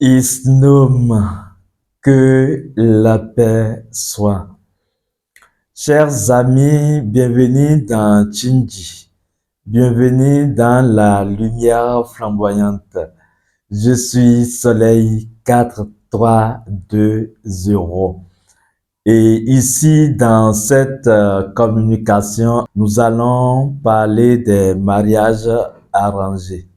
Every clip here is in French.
Isnoum, que la paix soit. Chers amis, bienvenue dans Chinji. Bienvenue dans la lumière flamboyante. Je suis Soleil 4320. Et ici, dans cette communication, nous allons parler des mariages arrangés.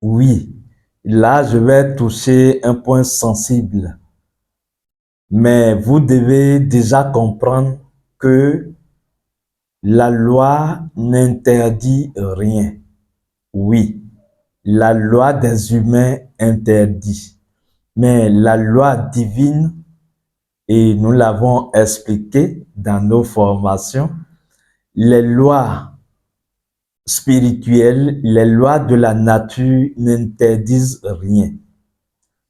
Oui, là, je vais toucher un point sensible. Mais vous devez déjà comprendre que la loi n'interdit rien. Oui, la loi des humains interdit. Mais la loi divine, et nous l'avons expliqué dans nos formations, les lois spirituelles, les lois de la nature n'interdisent rien.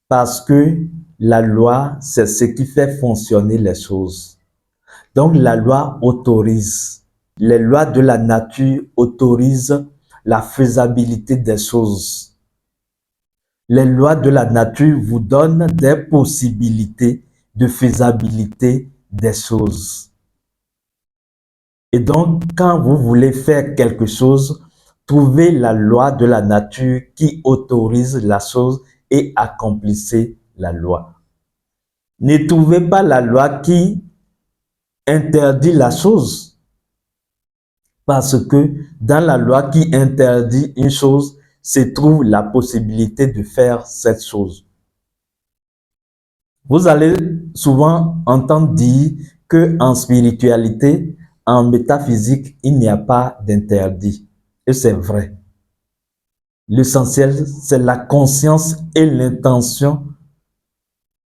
Parce que la loi, c'est ce qui fait fonctionner les choses. Donc la loi autorise. Les lois de la nature autorisent la faisabilité des choses. Les lois de la nature vous donnent des possibilités de faisabilité des choses. Et donc, quand vous voulez faire quelque chose, trouvez la loi de la nature qui autorise la chose et accomplissez la loi. Ne trouvez pas la loi qui interdit la chose. Parce que dans la loi qui interdit une chose, se trouve la possibilité de faire cette chose. Vous allez souvent entendre dire qu'en spiritualité, en métaphysique, il n'y a pas d'interdit. Et c'est vrai. L'essentiel, c'est la conscience et l'intention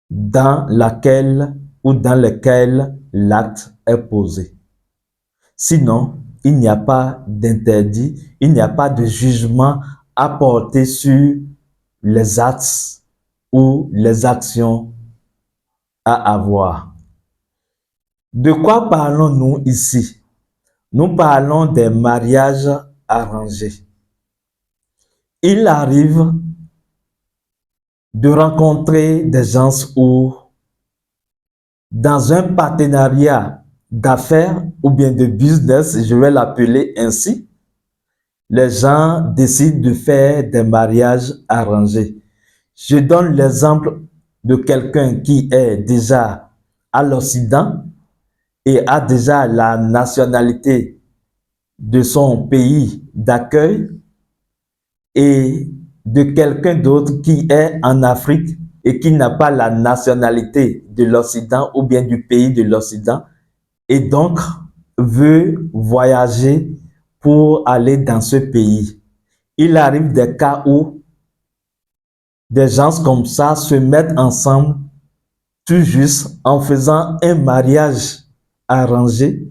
dans laquelle ou dans lequel l'acte est posé. Sinon, il n'y a pas d'interdit, il n'y a pas de jugement à porter sur les actes ou les actions à avoir. De quoi parlons-nous ici? Nous parlons des mariages arrangés. Il arrive de rencontrer des gens où, dans un partenariat d'affaires ou bien de business, je vais l'appeler ainsi, les gens décident de faire des mariages arrangés. Je donne l'exemple de quelqu'un qui est déjà à l'Occident et a déjà la nationalité de son pays d'accueil et de quelqu'un d'autre qui est en Afrique et qui n'a pas la nationalité de l'Occident ou bien du pays de l'Occident et donc veut voyager pour aller dans ce pays. Il arrive des cas où des gens comme ça se mettent ensemble tout juste en faisant un mariage arrangé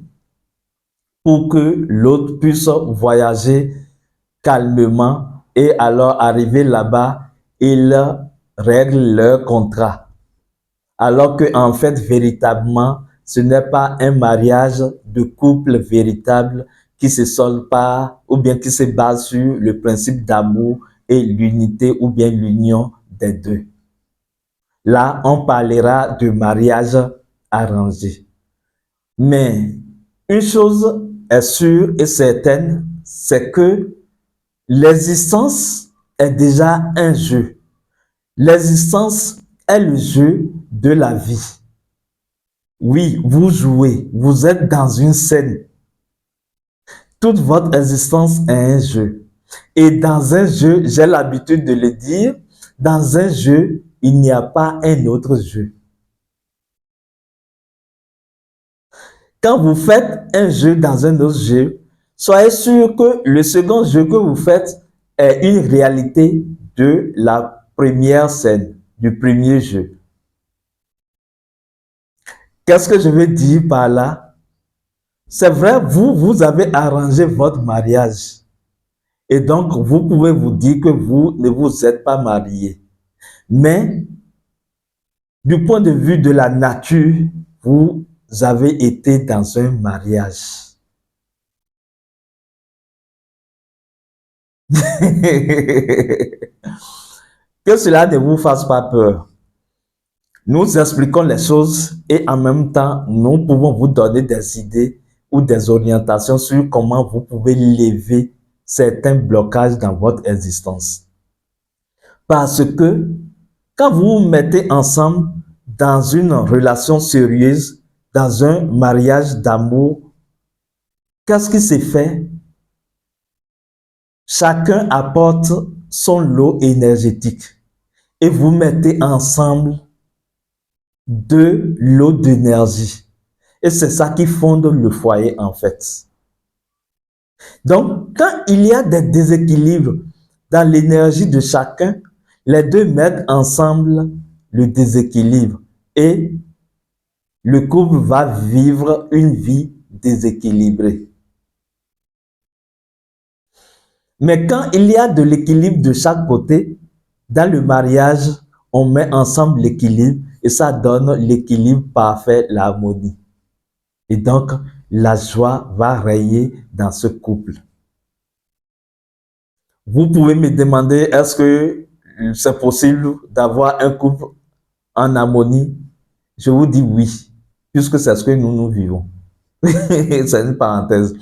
pour que l'autre puisse voyager calmement et alors arriver là-bas, ils règlent leur contrat. Alors que en fait, véritablement, ce n'est pas un mariage de couple véritable qui se solde par ou bien qui se base sur le principe d'amour et l'unité ou bien l'union des deux. Là, on parlera de mariage arrangé. Mais une chose est sûre et certaine, c'est que l'existence est déjà un jeu. L'existence est le jeu de la vie. Oui, vous jouez, vous êtes dans une scène. Toute votre existence est un jeu. Et dans un jeu, j'ai l'habitude de le dire, dans un jeu, il n'y a pas un autre jeu. Quand vous faites un jeu dans un autre jeu, soyez sûr que le second jeu que vous faites est une réalité de la première scène, du premier jeu. Qu'est-ce que je veux dire par là? C'est vrai, vous avez arrangé votre mariage. Et donc, vous pouvez vous dire que vous ne vous êtes pas marié. Mais, du point de vue de la nature, vous avez été dans un mariage. Que cela ne vous fasse pas peur. Nous expliquons les choses et en même temps, nous pouvons vous donner des idées ou des orientations sur comment vous pouvez lever certains blocages dans votre existence. Parce que quand vous vous mettez ensemble dans une relation sérieuse, dans un mariage d'amour, qu'est-ce qui se fait? Chacun apporte son lot énergétique et vous mettez ensemble deux lots d'énergie. Et c'est ça qui fonde le foyer en fait. Donc, quand il y a des déséquilibres dans l'énergie de chacun, les deux mettent ensemble le déséquilibre et le couple va vivre une vie déséquilibrée. Mais quand il y a de l'équilibre de chaque côté, dans le mariage, on met ensemble l'équilibre et ça donne l'équilibre parfait, l'harmonie. Et donc, la joie va régner dans ce couple. Vous pouvez me demander, est-ce que c'est possible d'avoir un couple en harmonie? Je vous dis oui, puisque c'est ce que nous vivons. C'est une parenthèse.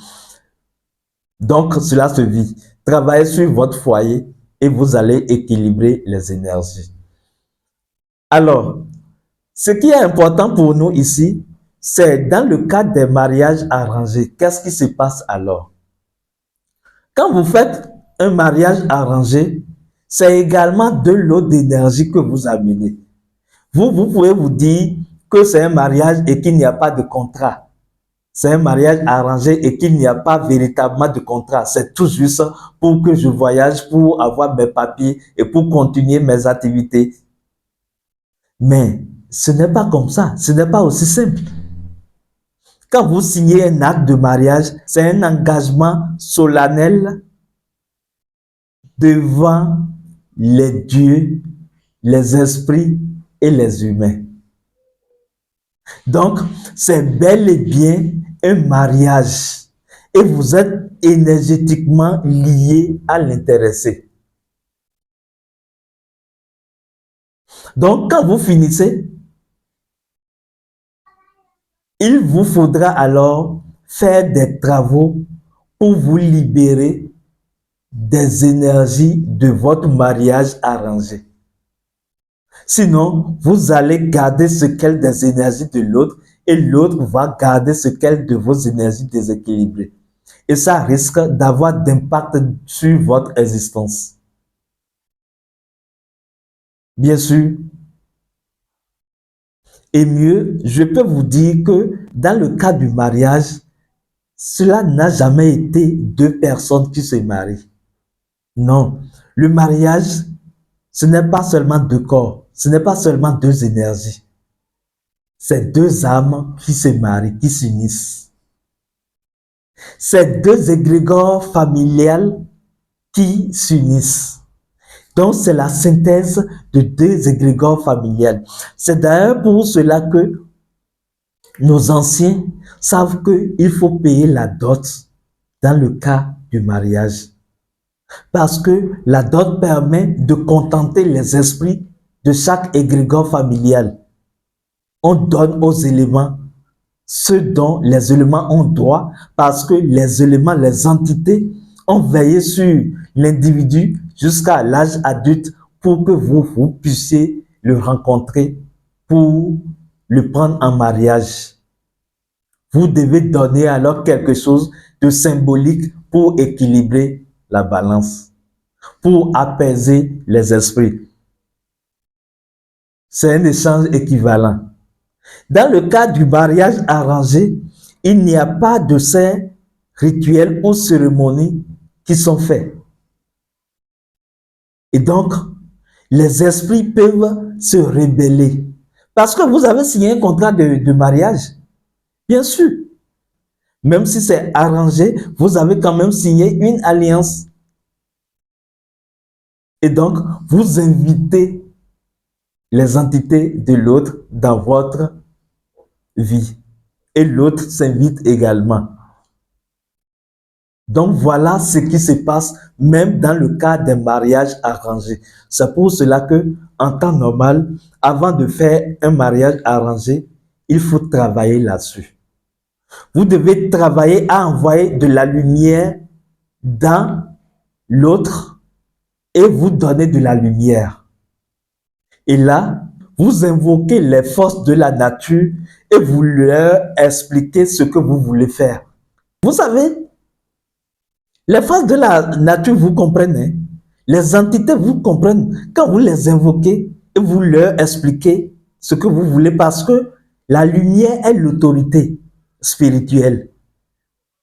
Donc, cela se vit. Travaillez sur votre foyer et vous allez équilibrer les énergies. Alors, ce qui est important pour nous ici, c'est dans le cadre des mariages arrangés. Qu'est-ce qui se passe alors? Quand vous faites un mariage arrangé, c'est également de l'eau d'énergie que vous amenez. Vous pouvez vous dire que c'est un mariage et qu'il n'y a pas de contrat. C'est un mariage arrangé et qu'il n'y a pas véritablement de contrat. C'est tout juste pour que je voyage, pour avoir mes papiers et pour continuer mes activités. Mais ce n'est pas comme ça. Ce n'est pas aussi simple. Quand vous signez un acte de mariage, c'est un engagement solennel devant les dieux, les esprits et les humains. Donc, c'est bel et bien un mariage et vous êtes énergétiquement lié à l'intéressé. Donc, quand vous finissez, il vous faudra alors faire des travaux pour vous libérer des énergies de votre mariage arrangé. Sinon, vous allez garder ce qu'elle des énergies de l'autre et l'autre va garder ce qu'elle de vos énergies déséquilibrées. Et ça risque d'avoir d'impact sur votre existence. Bien sûr. Et mieux, je peux vous dire que dans le cas du mariage, cela n'a jamais été deux personnes qui se marient. Non, le mariage, ce n'est pas seulement deux corps, ce n'est pas seulement deux énergies. C'est deux âmes qui se marient, qui s'unissent. C'est deux égrégores familiales qui s'unissent. Donc, c'est la synthèse de deux égrégores familiales. C'est d'ailleurs pour cela que nos anciens savent qu'il faut payer la dot dans le cas du mariage. Parce que la dot permet de contenter les esprits de chaque égrégore familial. On donne aux éléments ce dont les éléments ont droit parce que les éléments, les entités ont veillé sur l'individu jusqu'à l'âge adulte pour que vous puissiez le rencontrer, pour le prendre en mariage. Vous devez donner alors quelque chose de symbolique pour équilibrer la balance, pour apaiser les esprits. C'est un échange équivalent. Dans le cas du mariage arrangé, il n'y a pas de ces rituels ou cérémonies qui sont faits. Et donc, les esprits peuvent se rebeller. Parce que vous avez signé un contrat de mariage. Bien sûr. Même si c'est arrangé, vous avez quand même signé une alliance. Et donc, vous invitez les entités de l'autre dans votre vie. Et l'autre s'invite également. Donc voilà ce qui se passe même dans le cas des mariages arrangés. C'est pour cela que, en temps normal, avant de faire un mariage arrangé, il faut travailler là-dessus. Vous devez travailler à envoyer de la lumière dans l'autre et vous donner de la lumière. Et là, vous invoquez les forces de la nature et vous leur expliquez ce que vous voulez faire. Vous savez, les forces de la nature vous comprennent, hein? Les entités vous comprennent quand vous les invoquez et vous leur expliquez ce que vous voulez parce que la lumière est l'autorité spirituelle.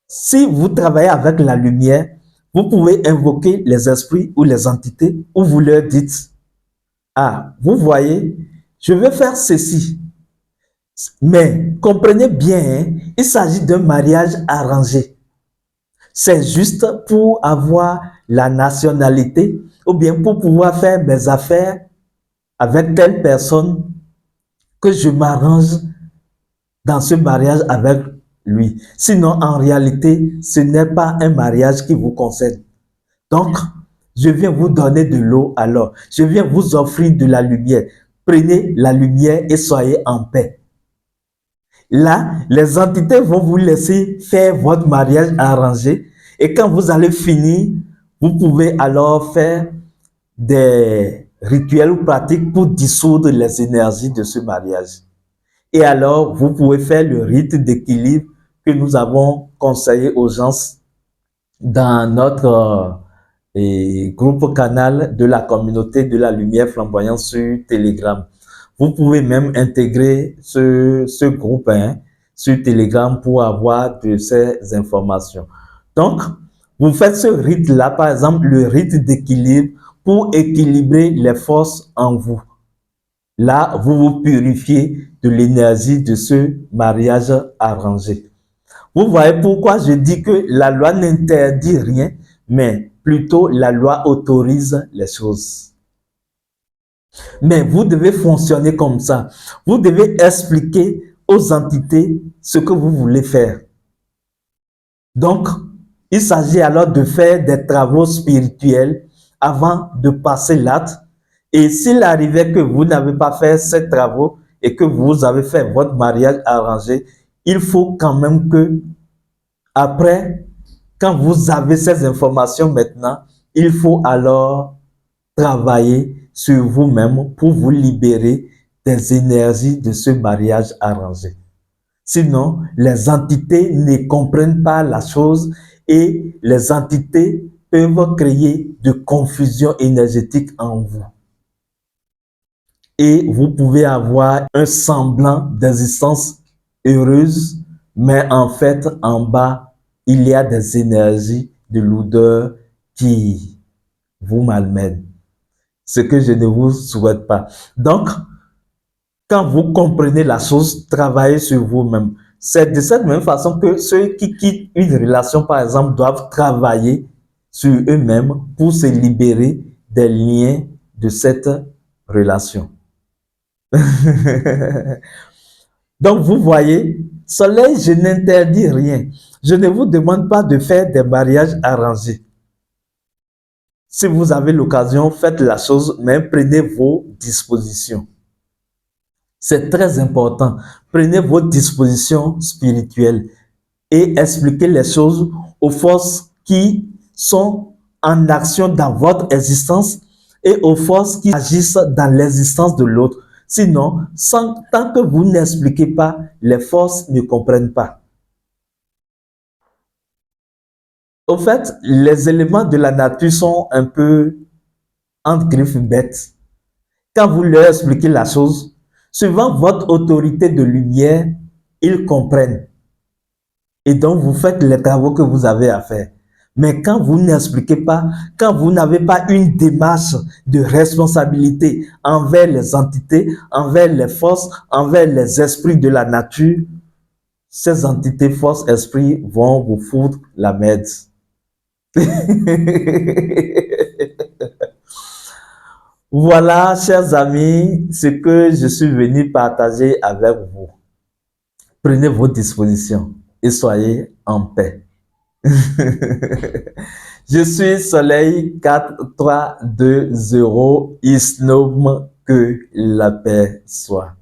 Si vous travaillez avec la lumière, vous pouvez invoquer les esprits ou les entités ou vous leur dites, ah, vous voyez, je vais faire ceci. Mais comprenez bien, hein, il s'agit d'un mariage arrangé. C'est juste pour avoir la nationalité ou bien pour pouvoir faire mes affaires avec telle personne que je m'arrange dans ce mariage avec lui. Sinon, en réalité, ce n'est pas un mariage qui vous concerne. Donc, je viens vous donner de l'eau alors. Je viens vous offrir de la lumière. Prenez la lumière et soyez en paix. Là, les entités vont vous laisser faire votre mariage arrangé. Et quand vous allez finir, vous pouvez alors faire des rituels ou pratiques pour dissoudre les énergies de ce mariage. Et alors, vous pouvez faire le rite d'équilibre que nous avons conseillé aux gens dans notre groupe canal de la communauté de la lumière flamboyante sur Telegram. Vous pouvez même intégrer ce groupe sur Telegram pour avoir de ces informations. Donc, vous faites ce rite-là, par exemple, le rite d'équilibre pour équilibrer les forces en vous. Là, vous vous purifiez de l'énergie de ce mariage arrangé. Vous voyez pourquoi je dis que la loi n'interdit rien, mais plutôt la loi autorise les choses. Mais vous devez fonctionner comme ça. Vous devez expliquer aux entités ce que vous voulez faire. Donc, il s'agit alors de faire des travaux spirituels avant de passer l'acte. Et s'il arrivait que vous n'avez pas fait ces travaux et que vous avez fait votre mariage arrangé, il faut quand même que, après, quand vous avez ces informations maintenant, il faut alors travailler sur vous-même pour vous libérer des énergies de ce mariage arrangé. Sinon, les entités ne comprennent pas la chose et les entités peuvent créer de confusion énergétique en vous. Et vous pouvez avoir un semblant d'existence heureuse, mais en fait, en bas, il y a des énergies de l'odeur qui vous malmènent. Ce que je ne vous souhaite pas. Donc, quand vous comprenez la chose, travaillez sur vous-même. C'est de cette même façon que ceux qui quittent une relation, par exemple, doivent travailler sur eux-mêmes pour se libérer des liens de cette relation. Donc, vous voyez, soleil, je n'interdis rien. Je ne vous demande pas de faire des mariages arrangés. Si vous avez l'occasion, faites la chose, mais prenez vos dispositions. C'est très important. Prenez vos dispositions spirituelles et expliquez les choses aux forces qui sont en action dans votre existence et aux forces qui agissent dans l'existence de l'autre. Sinon, tant que vous n'expliquez pas, les forces ne comprennent pas. Au fait, les éléments de la nature sont un peu entre griffes bêtes. Quand vous leur expliquez la chose, suivant votre autorité de lumière, ils comprennent. Et donc, vous faites les travaux que vous avez à faire. Mais quand vous n'expliquez pas, quand vous n'avez pas une démarche de responsabilité envers les entités, envers les forces, envers les esprits de la nature, ces entités, forces, esprits vont vous foutre la merde. Voilà, chers amis, ce que je suis venu partager avec vous. Prenez vos dispositions et soyez en paix. Je suis Soleil 4 3 2 0. Isnom, que la paix soit.